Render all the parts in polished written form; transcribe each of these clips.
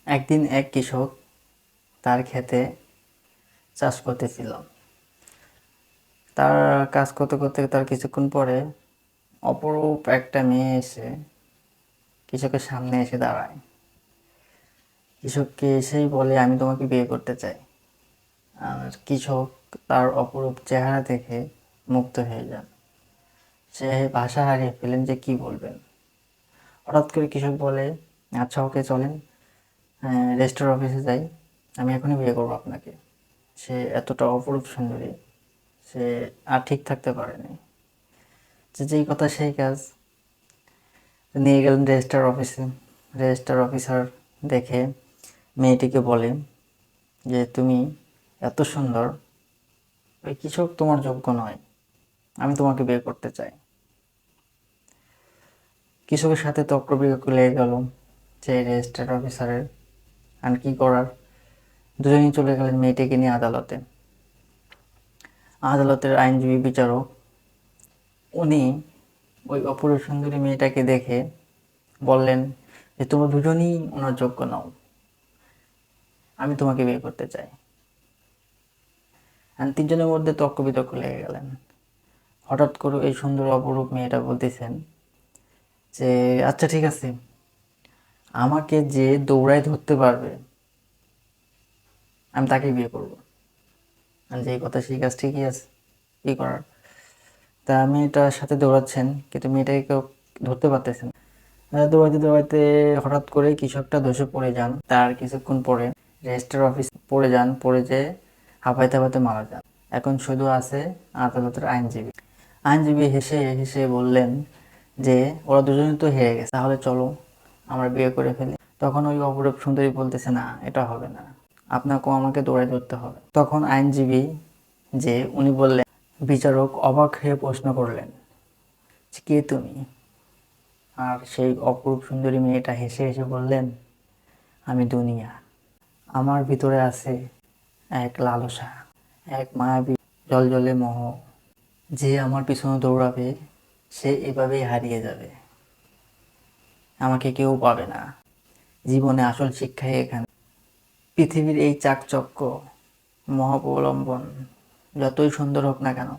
একদিন এক কৃষক তার ক্ষেতে চাষ করতেছিল। তার কাজ করতে করতে তার কিছুক্ষণ পরে অপরূপ একটা মেয়ে এসে কৃষকের সামনে এসে দাঁড়ায়। কৃষককে এসেই বলে, আমি তোমাকে বিয়ে করতে চাই। আর কৃষক তার অপরূপ চেহারা দেখে মুগ্ধ হয়ে যান। সে ভাষা হারিয়ে ফেলেন যে কি বলবেন। হঠাৎ করে কৃষক বলে, আচ্ছা ওকে চলেন রেজিস্টার অফিসে যাই, আমি এখনই বিয়ে করবো আপনাকে। সে এতটা অপরূপ সুন্দরী, সে আর ঠিক থাকতে পারেনি। যেই কথা সেই কাজ, নিয়ে গেলেন রেজিস্টার অফিসে। রেজিস্টার অফিসার দেখে মেয়েটিকে বলে যে তুমি এত সুন্দর, ওই কৃষক তোমার যোগ্য নয়, আমি তোমাকে বিয়ে করতে চাই। কৃষকের সাথে তর্ক বিতর্ক লেগে গেল যে রেজিস্টার অফিসারের। আর কি করার, দুজনেই চলে গেলেন মেয়েটিকে নিয়ে আদালতে। আদালতের আইনজীবী বিচারক উনি ওই অপূর্ব সুন্দরী মেয়েটাকে দেখে বললেন যে তোমরা দুজনই ওনার যোগ্য নও, আমি তোমাকে বিয়ে করতে চাই। আর তিনজনের মধ্যে তর্ক বিতর্ক লেগে গেলেন। হঠাৎ করে এই সুন্দর অপরূপ মেয়েটা বলতেছেন যে আচ্ছা ঠিক আছে, আমাকে যে দৌড়ায় ধরতে পারবে আমি তাকে বিয়ে করবো। আর যে কথা সেই কাজ ঠিকই আছে, কি করার। তা মেয়েটার সাথে দৌড়াচ্ছেন কিন্তু মেয়েটাকে কেউ ধরতে পারতেছেন না। দৌড়াইতে দৌড়াইতে হঠাৎ করে কৃষকটা ধসে পড়ে যান। তার কিছুক্ষণ পরে রেজিস্টার অফিস পড়ে যান, পড়ে যেয়ে হাঁপাইতে হাঁপাইতে মারা যান। এখন শুধু আছে আদালতের আইনজীবী। আইনজীবী হেসে হেসে বললেন যে ওরা দুজনেই তো হেরে গেছে, তাহলে চলো আমরা বিয়ে করে ফেলি। তখন ওই অপরূপ সুন্দরী বলতেছে, না এটা হবে না, আপনাকেও আমাকে দৌড়াই ধরতে হবে। তখন আইনজীবী যে উনি বললেন, বিচারক অবাক হয়ে প্রশ্ন করলেন, কে তুমি? আর সেই অপরূপ সুন্দরী মেয়েটা হেসে হেসে বললেন, আমি দুনিয়া। আমার ভিতরে আছে এক লালসা, এক মায়াবী জলজলে মোহ। যে আমার পিছনে দৌড়াবে সে এভাবেই হারিয়ে যাবে, আমাকে কেউ পাবে না। জীবনে আসল শিক্ষাই এখানে। পৃথিবীর এই চাকচক্য মহাবলম্বন যতই সুন্দর হোক না কেন,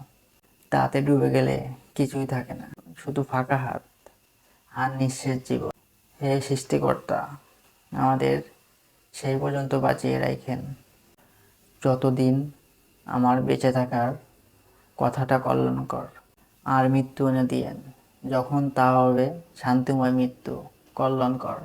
তাতে ডুবে গেলে কিছুই থাকে না, শুধু ফাঁকা হাত আর নিঃশেষ জীবন। হে সৃষ্টিকর্তা, আমাদের সেই পর্যন্ত বাঁচিয়ে রাখেন যতদিন আমার বেঁচে থাকার কথাটা কল্যাণকর। আর মৃত্যু এনে দিয়েন যখন তা হবে শান্তিময় মৃত্যু, কল্যাণকর।